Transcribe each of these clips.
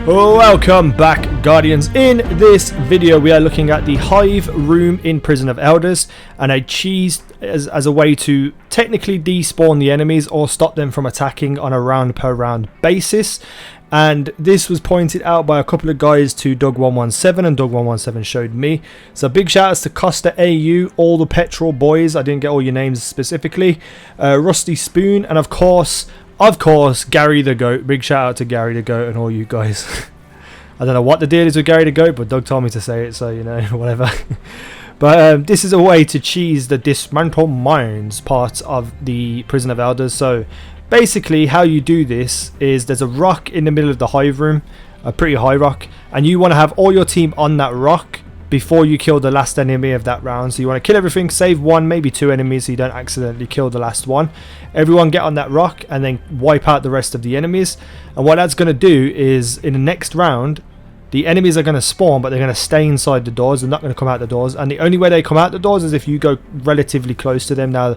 Welcome back, Guardians. In this video we are looking at the Hive room in Prison of Elders, and I cheesed as a way to technically despawn the enemies or stop them from attacking on a round per round basis. And this was pointed out by a couple of guys to Doug117, and Doug117 showed me. So big shout outs to Costa AU, all the petrol boys, I didn't get all your names specifically, Rusty Spoon, and of course, Gary the Goat. Big shout out to Gary the Goat and all you guys. I don't know what the deal is with Gary the Goat, but Doug told me to say it, so you know, whatever. But this is a way to cheese the dismantle mines part of the Prison of Elders. So basically how you do this is there's a rock in the middle of the Hive room, a pretty high rock, and you want to have all your team on that rock before you kill the last enemy of that round. So you want to kill everything, save one, maybe two enemies so you don't accidentally kill the last one. Everyone get on that rock and then wipe out the rest of the enemies. And what that's going to do is in the next round, the enemies are going to spawn, but they're going to stay inside the doors. They're not going to come out the doors, and the only way they come out the doors is if you go relatively close to them. Now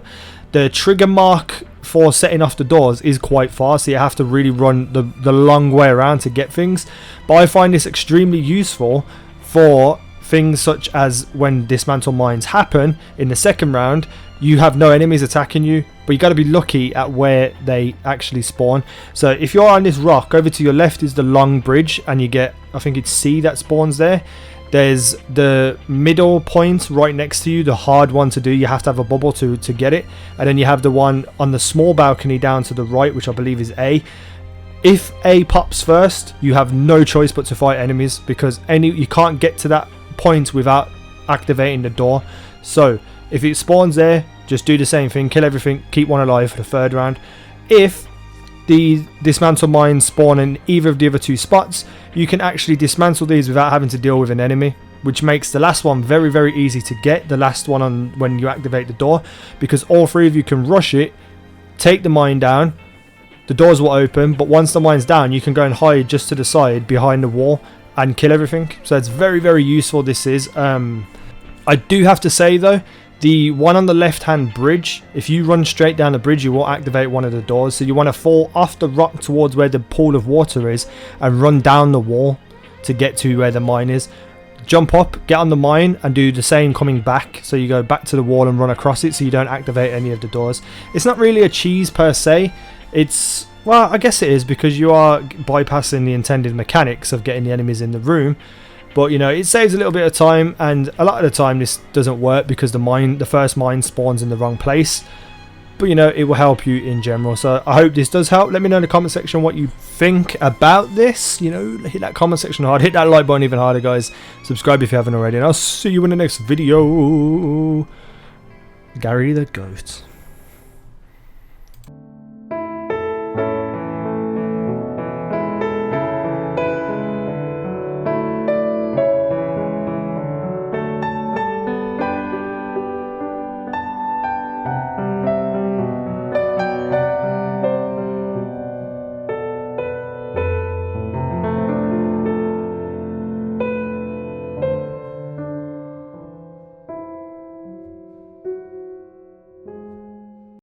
the trigger mark for setting off the doors is quite far, so you have to really run the long way around to get things. But I find this extremely useful for things such as when dismantle mines happen in the second round. You have no enemies attacking you, but you got to be lucky at where they actually spawn. So if you're on this rock, over to your left is the long bridge, and you get, I think it's C that spawns there. There's the middle point right next to you, the hard one to do. You have to have a bubble to get it. And then you have the one on the small balcony down to the right, which I believe is A. If A pops first, you have no choice but to fight enemies, because you can't get to that point without activating the door. So if it spawns there, just do the same thing, kill everything, keep one alive for the third round. If the dismantle mines spawn in either of the other two spots, you can actually dismantle these without having to deal with an enemy, which makes the last one very, very easy to get, the last one on when you activate the door, because all three of you can rush it, take the mine down, the doors will open, but once the mine's down, you can go and hide just to the side behind the wall and kill everything. So it's very, very useful, this is. I do have to say though, the one on the left hand bridge, if you run straight down the bridge, you will activate one of the doors. So you want to fall off the rock towards where the pool of water is and run down the wall to get to where the mine is. Jump up, get on the mine, and do the same coming back. So you go back to the wall and run across it so you don't activate any of the doors. It's not really a cheese per se. It's, well, I guess it is, because you are bypassing the intended mechanics of getting the enemies in the room. But you know, it saves a little bit of time, and a lot of the time this doesn't work because the first mine spawns in the wrong place. But you know, it will help you in general. So I hope this does help. Let me know in the comment section what you think about this. You know, hit that comment section hard, hit that like button even harder, guys. Subscribe if you haven't already, and I'll see you in the next video. Gary the Goat.